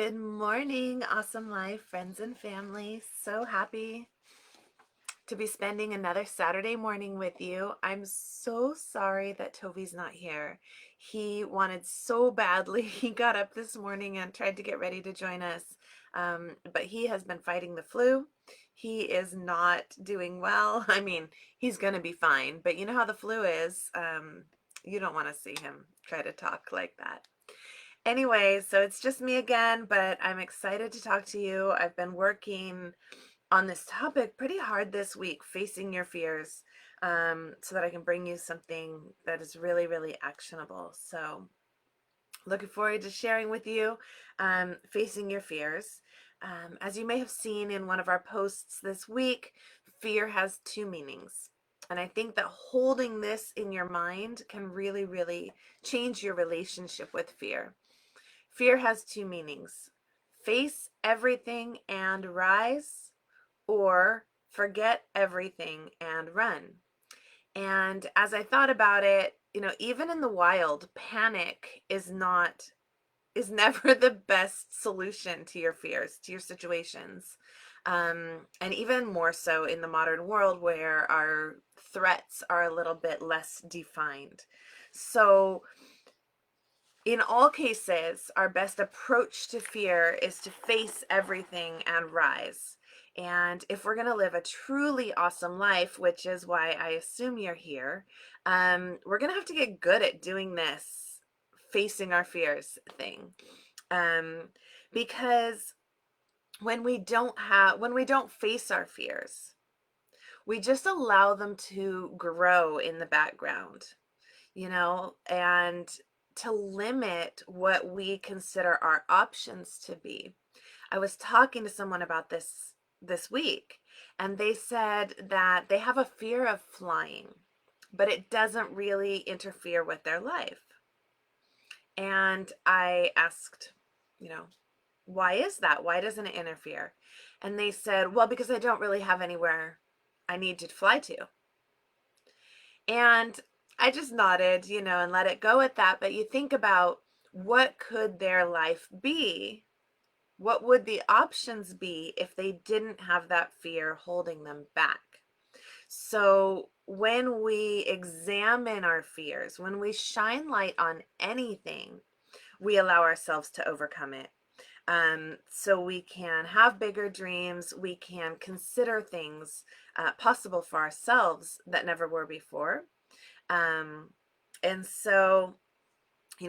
Good morning, awesome life, friends and family. So happy to be spending another Saturday morning with you. I'm so sorry that Toby's not here. He wanted so badly. He got up this morning and tried to get ready to join us, but he has been fighting the flu. He is not doing well. I mean, he's going to be fine, but you know how the flu is. You don't want to see him try to talk like that. Anyway, so it's just me again, but I'm excited to talk to you. I've been working on this topic pretty hard this week, facing your fears, so that I can bring you something that is really, really actionable. So looking forward to sharing with you, facing your fears. As you may have seen in one of our posts this week, fear has two meanings. And I think that holding this in your mind can really, really change your relationship with fear. Fear has two meanings: face everything and rise, or forget everything and run. And as I thought about it, even in the wild, panic is never the best solution to your fears, to your situations. And even more so in the modern world where our threats are a little bit less defined. So in all cases, our best approach to fear is to face everything and rise. And if we're going to live a truly awesome life, which is why I assume you're here, we're going to have to get good at doing this facing our fears thing. Because when we don't face our fears, we just allow them to grow in the background, and to limit what we consider our options to be. I was talking to someone about this week, and they said that they have a fear of flying, but it doesn't really interfere with their life. And I asked, why is that? Why doesn't it interfere? And they said, well, because I don't really have anywhere I need to fly to. And I just nodded, and let it go at that. But you think about, what could their life be? What would the options be if they didn't have that fear holding them back? So when we examine our fears, when we shine light on anything, we allow ourselves to overcome it. So we can have bigger dreams. We can consider things possible for ourselves that never were before. And so,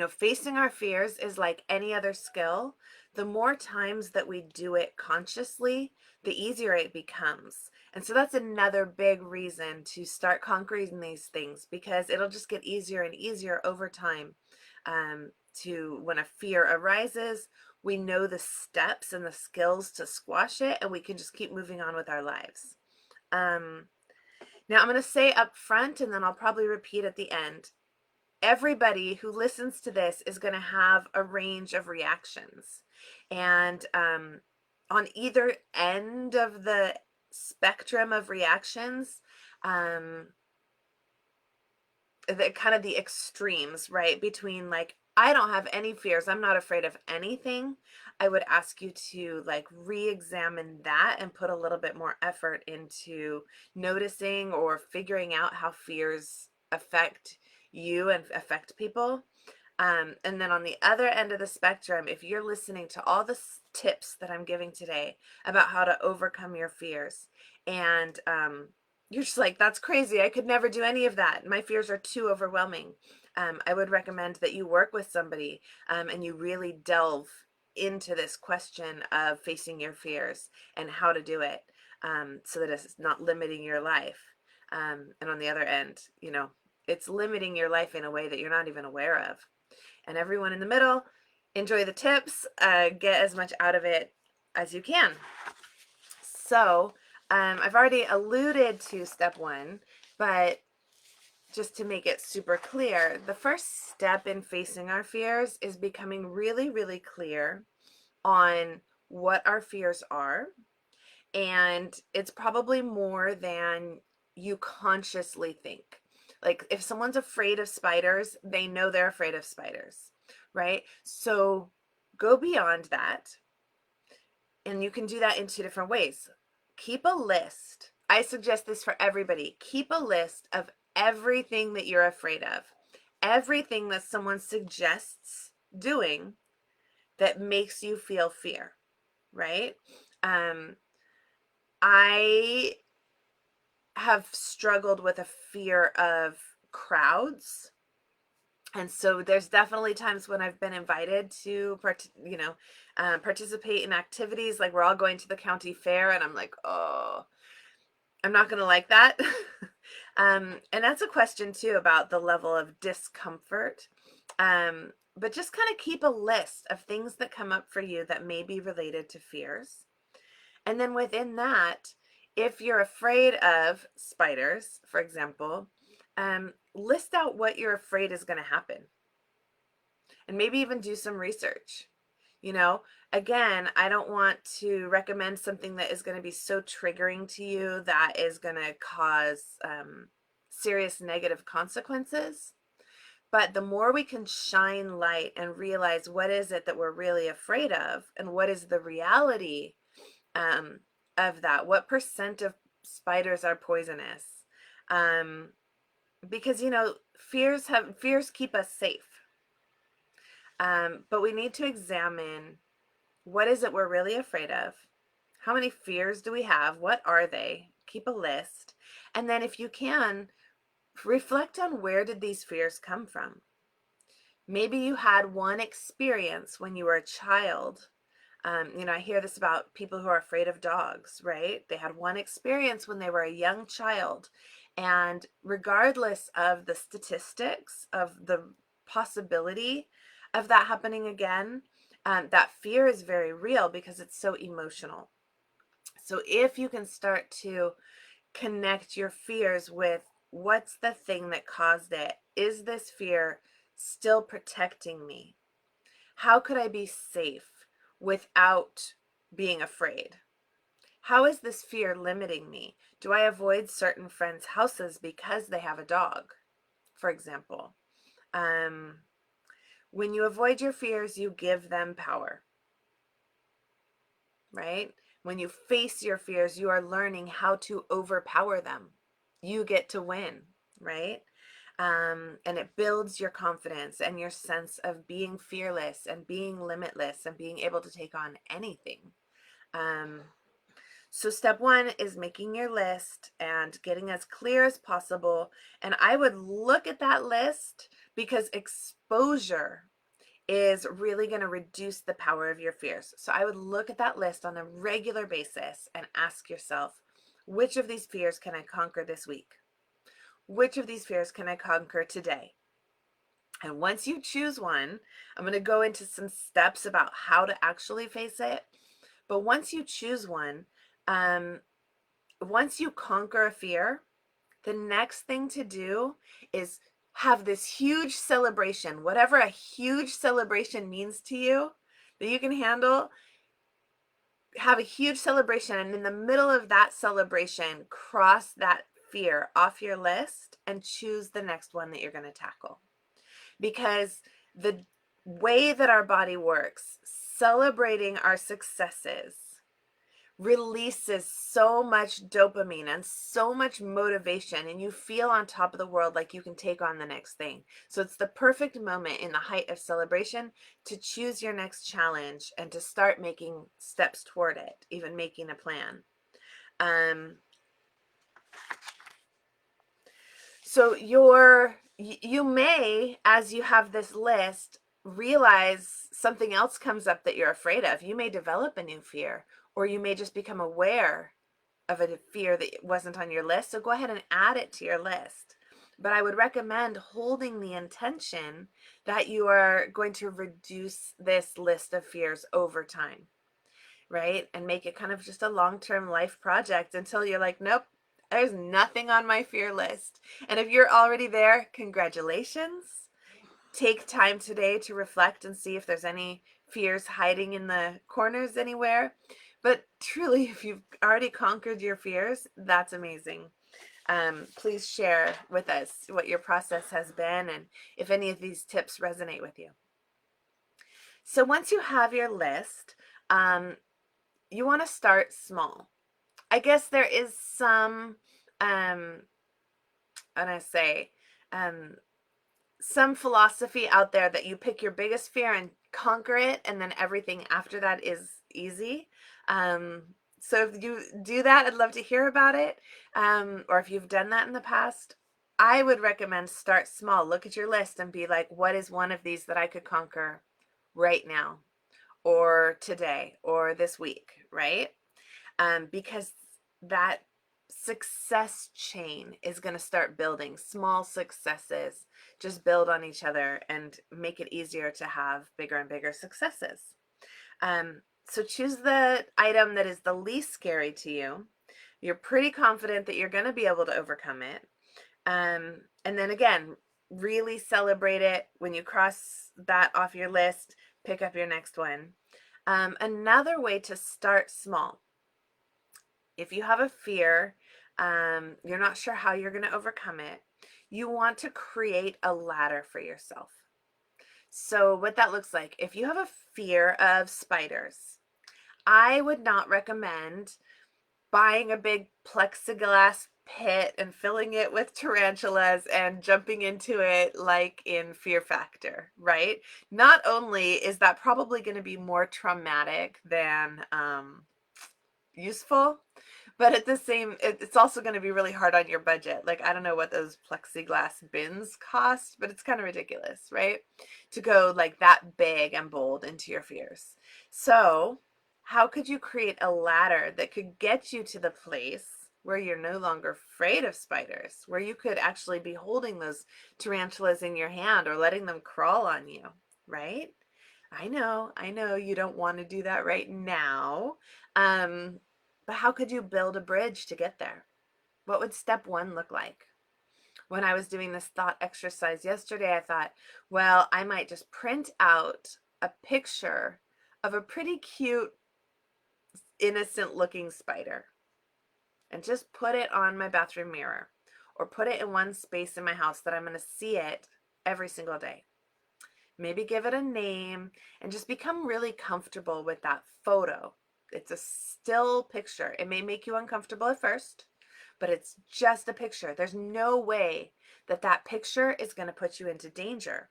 facing our fears is like any other skill. The more times that we do it consciously, the easier it becomes. And so that's another big reason to start conquering these things, because it'll just get easier and easier over time. When a fear arises, we know the steps and the skills to squash it, and we can just keep moving on with our lives. Now I'm going to say up front, and then I'll probably repeat at the end. Everybody who listens to this is going to have a range of reactions. And on either end of the spectrum of reactions, the extremes, right? Between like, I don't have any fears, I'm not afraid of anything. I would ask you to like re-examine that and put a little bit more effort into noticing or figuring out how fears affect you and affect people. And then on the other end of the spectrum, if you're listening to all the tips that I'm giving today about how to overcome your fears, and you're just like, that's crazy, I could never do any of that, my fears are too overwhelming, I would recommend that you work with somebody, and you really delve into this question of facing your fears and how to do it, so that it's not limiting your life. And on the other end, it's limiting your life in a way that you're not even aware of. And everyone in the middle, enjoy the tips, get as much out of it as you can. So I've already alluded to step one, but just to make it super clear, the first step in facing our fears is becoming really, really clear on what our fears are. And it's probably more than you consciously think. Like if someone's afraid of spiders, they know they're afraid of spiders, right? So go beyond that, and you can do that in two different ways. Keep a list. I suggest this for everybody. Keep a list of everything that you're afraid of, everything that someone suggests doing that makes you feel fear, right? I have struggled with a fear of crowds. And so there's definitely times when I've been invited to, participate in activities, like we're all going to the county fair, and I'm like, oh, I'm not going to like that. And that's a question too about the level of discomfort. But just kind of keep a list of things that come up for you that may be related to fears. And then within that, if you're afraid of spiders, for example, list out what you're afraid is going to happen. And maybe even do some research. You know, again, I don't want to recommend something that is going to be so triggering to you that is going to cause serious negative consequences. But the more we can shine light and realize what is it that we're really afraid of and what is the reality of that, what percent of spiders are poisonous, because fears keep us safe, but we need to examine what is it we're really afraid of, how many fears do we have, what are they, keep a list, and then if you can, reflect on where did these fears come from. Maybe you had one experience when you were a child. I hear this about people who are afraid of dogs, right? They had one experience when they were a young child. And regardless of the statistics of the possibility of that happening again, that fear is very real because it's so emotional. So if you can start to connect your fears with what's the thing that caused it, is this fear still protecting me? How could I be safe without being afraid? How is this fear limiting me? Do I avoid certain friends' houses because they have a dog, for example? When you avoid your fears, you give them power, right? When you face your fears, you are learning how to overpower them. You get to win, right? And it builds your confidence and your sense of being fearless and being limitless and being able to take on anything. So step one is making your list and getting as clear as possible. And I would look at that list because exposure is really going to reduce the power of your fears. So I would look at that list on a regular basis and ask yourself, which of these fears can I conquer this week? Which of these fears can I conquer today? And once you choose one, I'm going to go into some steps about how to actually face it. But once you choose one, once you conquer a fear, the next thing to do is have this huge celebration, whatever a huge celebration means to you that you can handle. Have a huge celebration, and in the middle of that celebration, cross that fear off your list and choose the next one that you're going to tackle. Because the way that our body works, celebrating our successes releases so much dopamine and so much motivation, and you feel on top of the world, like you can take on the next thing. So it's the perfect moment in the height of celebration to choose your next challenge and to start making steps toward it, even making a plan. So you may, as you have this list, realize something else comes up that you're afraid of. You may develop a new fear, or you may just become aware of a fear that wasn't on your list. So go ahead and add it to your list. But I would recommend holding the intention that you are going to reduce this list of fears over time, right? And make it kind of just a long-term life project until you're like, nope, there's nothing on my fear list. And if you're already there, congratulations. Take time today to reflect and see if there's any fears hiding in the corners anywhere. But truly, if you've already conquered your fears, that's amazing. Please share with us what your process has been and if any of these tips resonate with you. So once you have your list, you want to start small. I guess there is some, and I say, um, some philosophy out there that you pick your biggest fear and conquer it, and then everything after that is easy. Um, so if you do that, I'd love to hear about it. Or if you've done that in the past, I would recommend start small. Look at your list and be like, what is one of these that I could conquer right now, or today, or this week, right? Because that success chain is going to start building. Small successes just build on each other and make it easier to have bigger and bigger successes. So choose the item that is the least scary to you. You're pretty confident that you're going to be able to overcome it. And then again, really celebrate it. When you cross that off your list, pick up your next one. Another way to start small. If you have a fear, you're not sure how you're going to overcome it, you want to create a ladder for yourself. So what that looks like, if you have a fear of spiders, I would not recommend buying a big plexiglass pit and filling it with tarantulas and jumping into it like in Fear Factor, right? Not only is that probably going to be more traumatic than useful, but at the same, it's also going to be really hard on your budget. Like, I don't know what those plexiglass bins cost, but it's kind of ridiculous, right? To go like that big and bold into your fears. So how could you create a ladder that could get you to the place where you're no longer afraid of spiders, where you could actually be holding those tarantulas in your hand or letting them crawl on you, right? I know you don't want to do that right now. But how could you build a bridge to get there? What would step one look like? When I was doing this thought exercise yesterday, I thought, well, I might just print out a picture of a pretty cute, innocent looking spider and just put it on my bathroom mirror or put it in one space in my house that I'm going to see it every single day. Maybe give it a name and just become really comfortable with that photo. It's a still picture. It may make you uncomfortable at first, but it's just a picture. There's no way that that picture is going to put you into danger.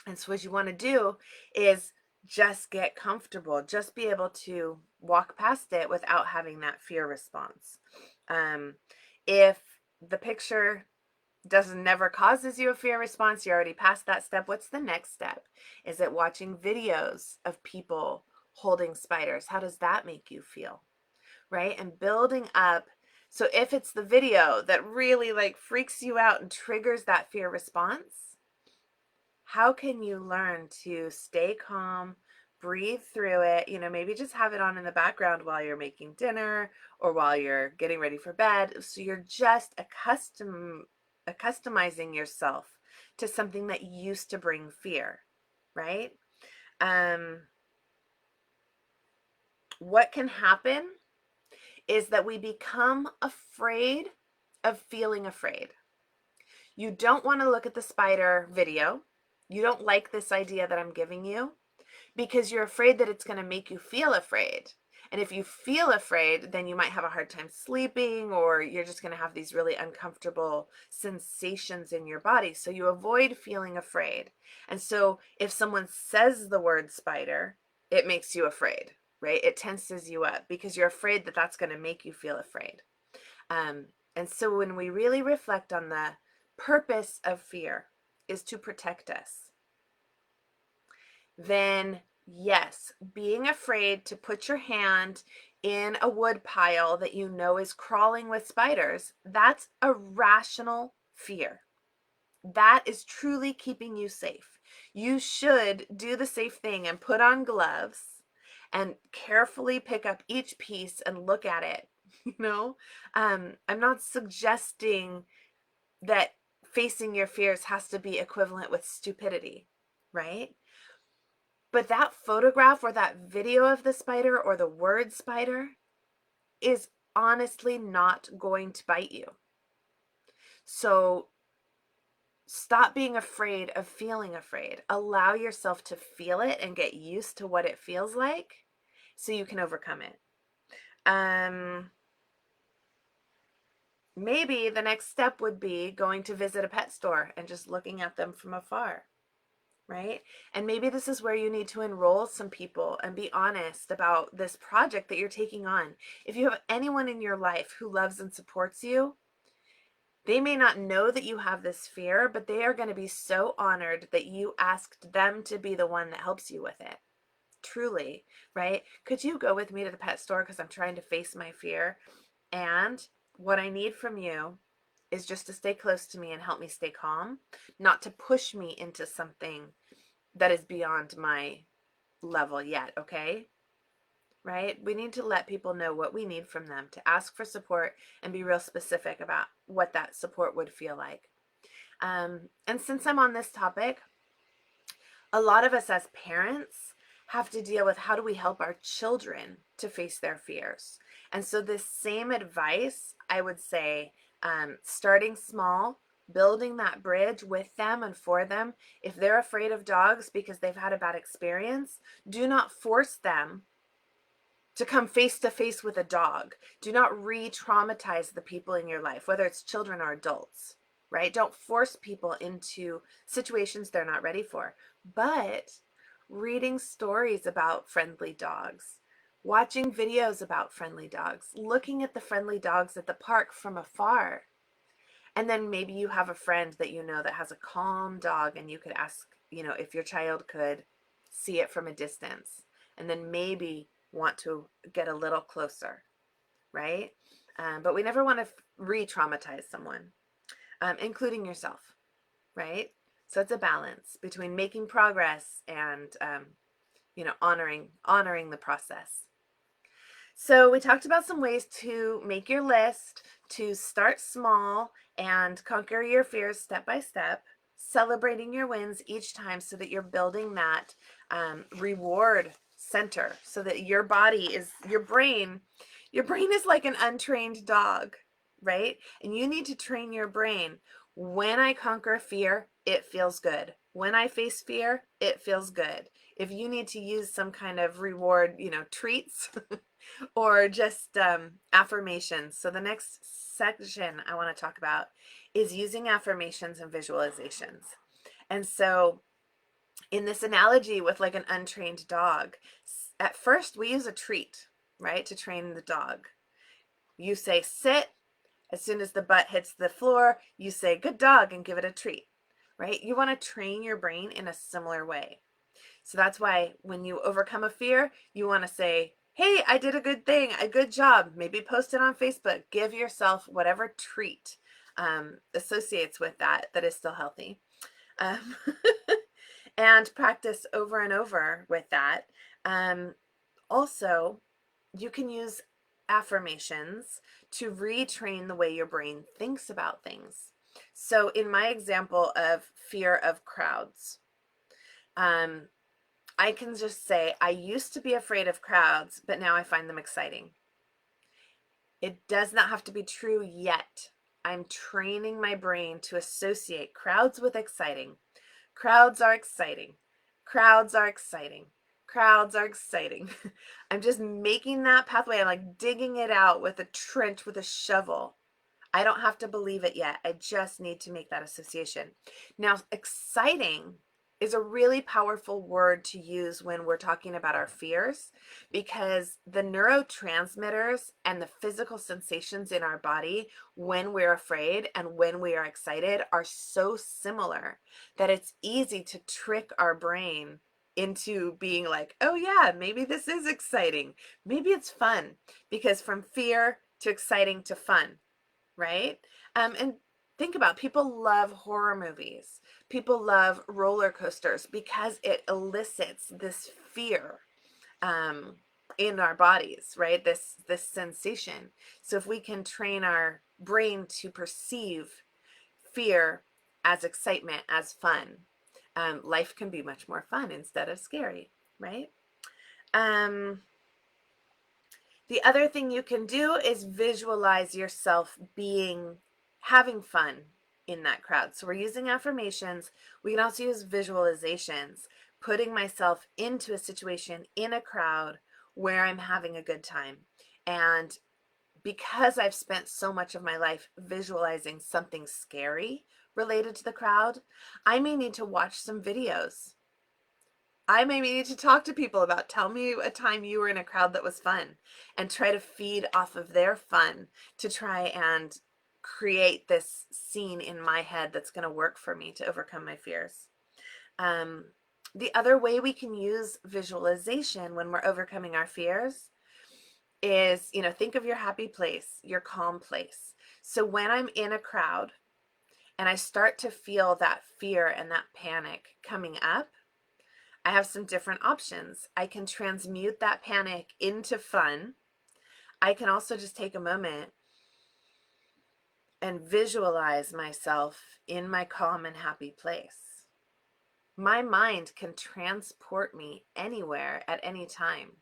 And so what you want to do is just get comfortable, just be able to walk past it without having that fear response. If the picture never causes you a fear response, you're already past that step. What's the next step? Is it watching videos of people holding spiders? How does that make you feel? Right? And building up. So if it's the video that really like freaks you out and triggers that fear response, how can you learn to stay calm, breathe through it? Maybe just have it on in the background while you're making dinner or while you're getting ready for bed. So you're just customizing yourself to something that used to bring fear, right? What can happen is that we become afraid of feeling afraid. You don't want to look at the spider video. You don't like this idea that I'm giving you because you're afraid that it's going to make you feel afraid. And if you feel afraid, then you might have a hard time sleeping, or you're just going to have these really uncomfortable sensations in your body. So you avoid feeling afraid. And so if someone says the word spider, it makes you afraid, right? It tenses you up because you're afraid that that's going to make you feel afraid. And so when we really reflect on the purpose of fear is to protect us, then yes, being afraid to put your hand in a wood pile that you know is crawling with spiders, that's a rational fear. That is truly keeping you safe. You should do the safe thing and put on gloves and carefully pick up each piece and look at it. I'm not suggesting that facing your fears has to be equivalent with stupidity, right? But that photograph or that video of the spider or the word spider is honestly not going to bite you. So Stop being afraid of feeling afraid. Allow yourself to feel it and get used to what it feels like so you can overcome it. Maybe the next step would be going to visit a pet store and just looking at them from afar, right? And maybe this is where you need to enroll some people and be honest about this project that you're taking on. If you have anyone in your life who loves and supports you, they may not know that you have this fear, but they are going to be so honored that you asked them to be the one that helps you with it. Truly, right? Could you go with me to the pet store because I'm trying to face my fear? And what I need from you is just to stay close to me and help me stay calm, not to push me into something that is beyond my level yet, okay? Right? We need to let people know what we need from them, to ask for support and be real specific about what that support would feel like. And since I'm on this topic, a lot of us as parents have to deal with how do we help our children to face their fears. And so this same advice, I would say, starting small, building that bridge with them and for them. If they're afraid of dogs because they've had a bad experience, do not force them to come face to face with a dog. Do not re-traumatize the people in your life, whether it's children or adults, right? Don't force people into situations they're not ready for. But reading stories about friendly dogs, watching videos about friendly dogs, looking at the friendly dogs at the park from afar. And then maybe you have a friend that you know that has a calm dog and you could ask, if your child could see it from a distance. And then maybe want to get a little closer, right? But we never want to re-traumatize someone, including yourself, right? So it's a balance between making progress and honoring the process. So we talked about some ways to make your list, to start small and conquer your fears step by step, celebrating your wins each time so that you're building that reward center, so that your brain is like an untrained dog, right? And you need to train your brain. When I conquer fear, it feels good. When I face fear, it feels good. If you need to use some kind of reward, treats, or just affirmations. So the next section I want to talk about is using affirmations and visualizations. And so in this analogy with like an untrained dog, at first we use a treat, right, to train the dog. You say sit. As soon as the butt hits the floor, you say good dog and give it a treat, right? You want to train your brain in a similar way. So that's why when you overcome a fear, you want to say, hey, I did a good thing, a good job. Maybe post it on Facebook. Give yourself whatever treat associates with that is still healthy. Um, and practice over and over with that. Also, you can use affirmations to retrain the way your brain thinks about things. So in my example of fear of crowds, I can just say, I used to be afraid of crowds, but now I find them exciting. It does not have to be true yet. I'm training my brain to associate crowds with exciting. Crowds are exciting. Crowds are exciting. Crowds are exciting. I'm just making that pathway. I'm like digging it out with a trench with a shovel. I don't have to believe it yet. I just need to make that association. Now, exciting is a really powerful word to use when we're talking about our fears, because the neurotransmitters and the physical sensations in our body when we're afraid and when we are excited are so similar that it's easy to trick our brain into being like, oh yeah, maybe this is exciting. Maybe it's fun, because from fear to exciting to fun, right? And think about, people love horror movies. People love roller coasters because it elicits this fear in our bodies, right? This sensation. So if we can train our brain to perceive fear as excitement, as fun, life can be much more fun instead of scary, right? The other thing you can do is visualize yourself having fun. in that crowd. So we're using affirmations. We can also use visualizations, putting myself into a situation in a crowd where I'm having a good time. And because I've spent so much of my life visualizing something scary related to the crowd, I may need to watch some videos. I may need to talk to people about, tell me a time you were in a crowd that was fun, and try to feed off of their fun to try and create this scene in my head that's going to work for me to overcome my fears. Um, the other way we can use visualization when we're overcoming our fears is, think of your happy place, your calm place. So when I'm in a crowd and I start to feel that fear and that panic coming up, I have some different options. I can transmute that panic into fun. I can also just take a moment and visualize myself in my calm and happy place. My mind can transport me anywhere at any time,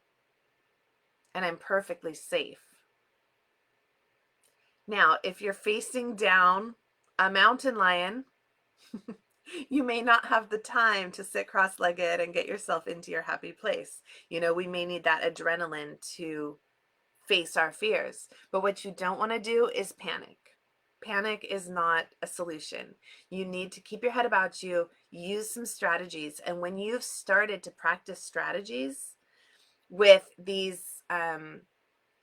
and I'm perfectly safe. Now, if you're facing down a mountain lion, you may not have the time to sit cross-legged and get yourself into your happy place. We may need that adrenaline to face our fears. But what you don't want to do is panic. Panic is not a solution. You need to keep your head about you, use some strategies. And when you've started to practice strategies with these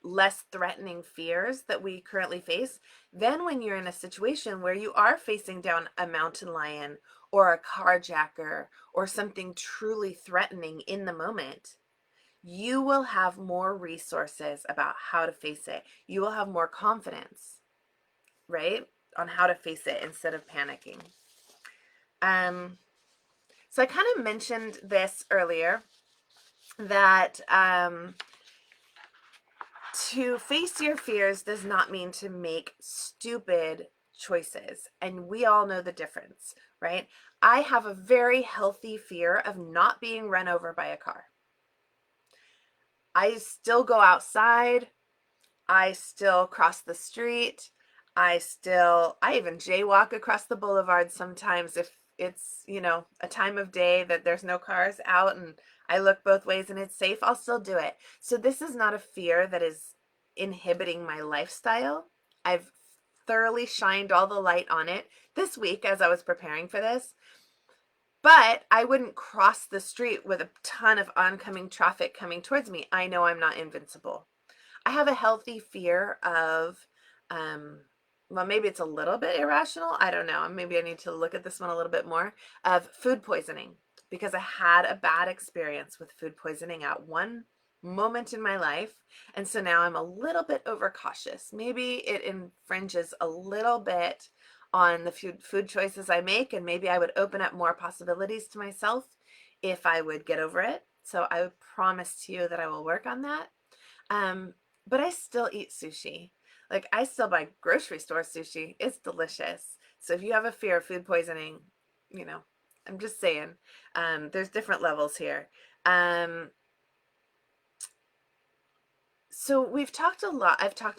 less threatening fears that we currently face, then when you're in a situation where you are facing down a mountain lion or a carjacker or something truly threatening in the moment, you will have more resources about how to face it. You will have more confidence, right, on how to face it instead of panicking. So I kind of mentioned this earlier, that to face your fears does not mean to make stupid choices. And we all know the difference, right? I have a very healthy fear of not being run over by a car. I still go outside. I still cross the street. I even jaywalk across the boulevard sometimes if it's, a time of day that there's no cars out and I look both ways and it's safe, I'll still do it. So this is not a fear that is inhibiting my lifestyle. I've thoroughly shined all the light on it this week as I was preparing for this. But I wouldn't cross the street with a ton of oncoming traffic coming towards me. I know I'm not invincible. I have a healthy fear of, well, maybe it's a little bit irrational. I don't know. Maybe I need to look at this one a little bit more, of food poisoning, because I had a bad experience with food poisoning at one moment in my life. And so now I'm a little bit overcautious. Maybe it infringes a little bit on the food choices I make, and maybe I would open up more possibilities to myself if I would get over it. So I would promise to you that I will work on that. But I still eat sushi. Like, I still buy grocery store sushi. It's delicious. So if you have a fear of food poisoning, I'm just saying, there's different levels here. So I've talked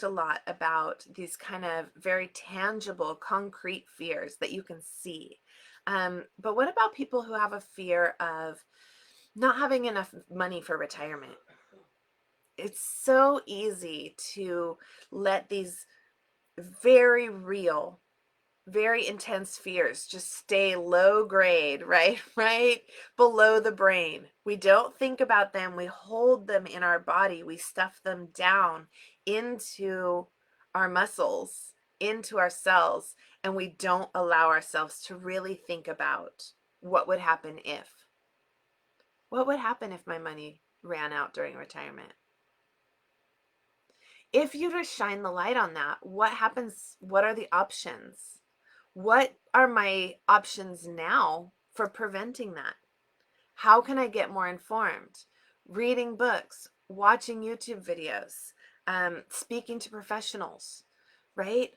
a lot about these kind of very tangible, concrete fears that you can see. But what about people who have a fear of not having enough money for retirement? It's so easy to let these very real, very intense fears just stay low grade, right? Right below the brain. We don't think about them. We hold them in our body. We stuff them down into our muscles, into our cells, and we don't allow ourselves to really think about what would happen if. What would happen if my money ran out during retirement? If you just shine the light on that, what happens? What are the options? What are my options now for preventing that? How can I get more informed? Reading books, watching YouTube videos, speaking to professionals, right?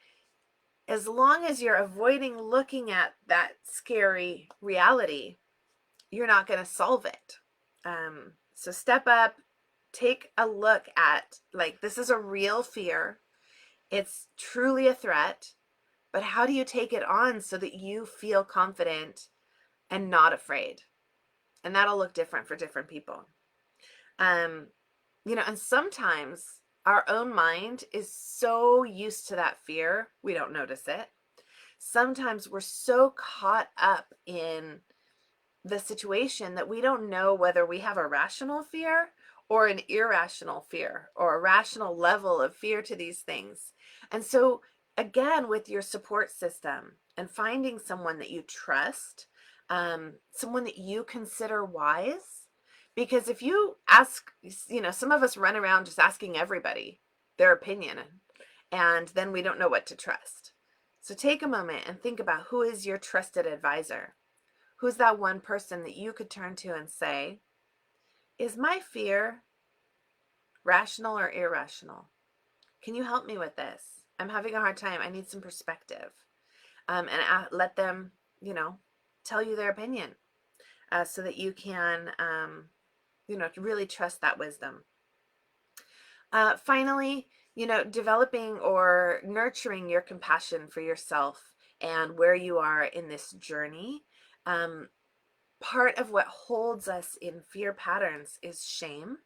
As long as you're avoiding looking at that scary reality, you're not going to solve it. So step up, take a look at, like, this is a real fear. It's truly a threat. but how do you take it on so that you feel confident and not afraid? And that'll look different for different people. Um, and sometimes our own mind is so used to that fear, we don't notice it. Sometimes we're so caught up in the situation that we don't know whether we have a rational fear or an irrational fear or a rational level of fear to these things. And so, again, with your support system and finding someone that you trust, someone that you consider wise, because if you ask, some of us run around just asking everybody their opinion, and then we don't know what to trust. So take a moment and think about, who is your trusted advisor? Who's that one person that you could turn to and say, is my fear rational or irrational? Can you help me with this? I'm having a hard time. I need some perspective. And let them, tell you their opinion, so that you can, really trust that wisdom. Finally, developing or nurturing your compassion for yourself and where you are in this journey. Part of what holds us in fear patterns is shame.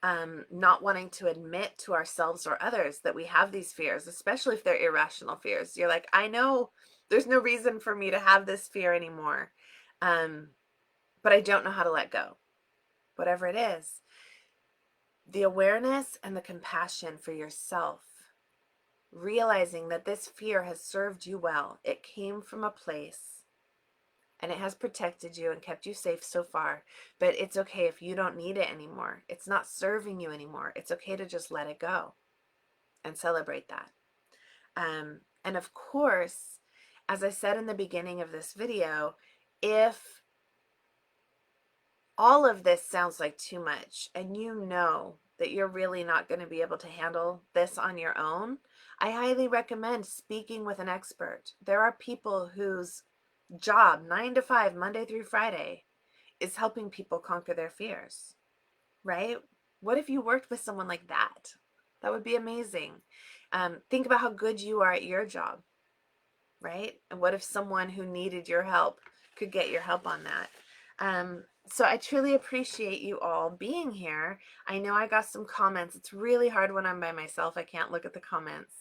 Not wanting to admit to ourselves or others that we have these fears, especially if they're irrational fears. You're like, I know there's no reason for me to have this fear anymore, but I don't know how to let go. Whatever it is, the awareness and the compassion for yourself, realizing that this fear has served you well. It came from a place and it has protected you and kept you safe so far, but it's okay if you don't need it anymore. It's not serving you anymore. It's okay to just let it go and celebrate that. And of course, as I said in the beginning of this video, if all of this sounds like too much and you know that you're really not going to be able to handle this on your own, I highly recommend speaking with an expert. There are people whose job, 9 to 5, Monday through Friday, is helping people conquer their fears, right? What if you worked with someone like that? That would be amazing. Think about how good you are at your job, right? And what if someone who needed your help could get your help on that? So I truly appreciate you all being here. I know I got some comments. It's really hard when I'm by myself. I can't look at the comments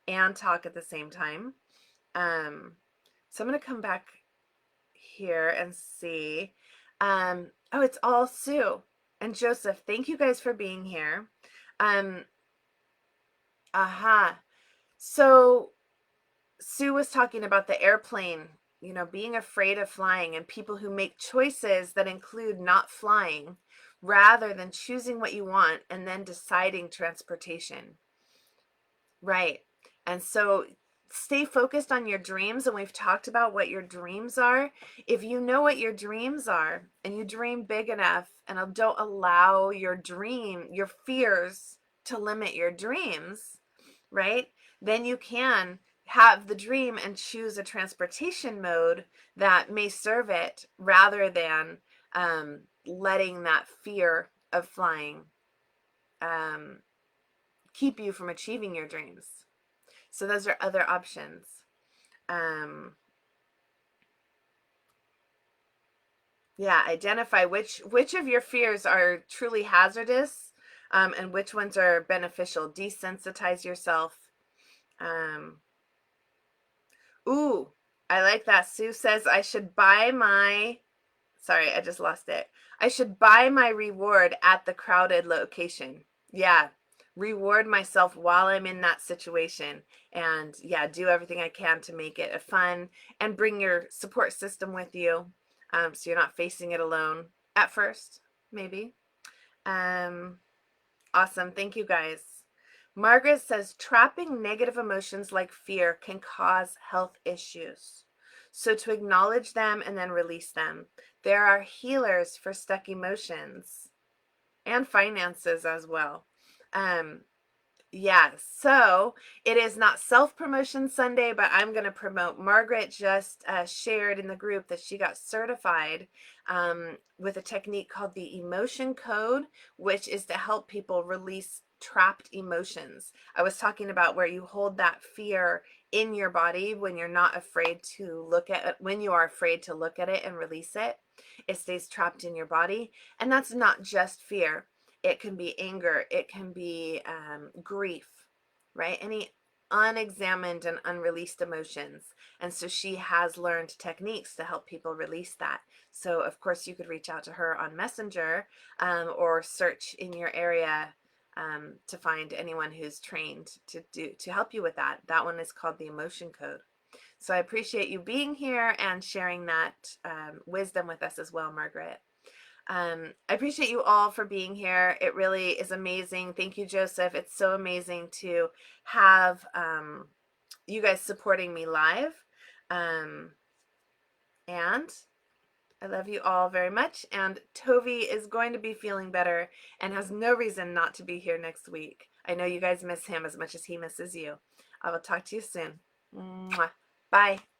and talk at the same time. So I'm going to come back here and see. Oh, it's all Sue and Joseph. Thank you guys for being here. So Sue was talking about the airplane, being afraid of flying, and people who make choices that include not flying rather than choosing what you want and then deciding transportation. Right. And so stay focused on your dreams. And we've talked about what your dreams are. If you know what your dreams are and you dream big enough and don't allow your fears to limit your dreams, right? Then you can have the dream and choose a transportation mode that may serve it rather than letting that fear of flying keep you from achieving your dreams. So those are other options. Identify which of your fears are truly hazardous, and which ones are beneficial. Desensitize yourself. Ooh, I like that. Sue says I should buy my, sorry, I just lost it. I should buy my reward at the crowded location. Yeah, reward myself while I'm in that situation, and do everything I can to make it a fun, and bring your support system with you, so you're not facing it alone at first, maybe. Awesome. Thank you guys. Margaret says trapping negative emotions like fear can cause health issues. So to acknowledge them and then release them. There are healers for stuck emotions and finances as well. So it is not self-promotion Sunday, but I'm going to promote. Margaret just shared in the group that she got certified with a technique called the emotion code, which is to help people release trapped emotions. I was talking about where you hold that fear in your body when you're not afraid to look at it, when you are afraid to look at it and release it. It stays trapped in your body. And that's not just fear. It can be anger. It can be grief, right? Any unexamined and unreleased emotions. And so she has learned techniques to help people release that. So, of course, you could reach out to her on Messenger or search in your area to find anyone who's trained to help you with that. That one is called the Emotion Code. So I appreciate you being here and sharing that wisdom with us as well, Margaret. I appreciate you all for being here. It really is amazing. Thank you, Joseph. It's so amazing to have you guys supporting me live. And I love you all very much. And Tovi is going to be feeling better and has no reason not to be here next week. I know you guys miss him as much as he misses you. I will talk to you soon. Mwah. Bye.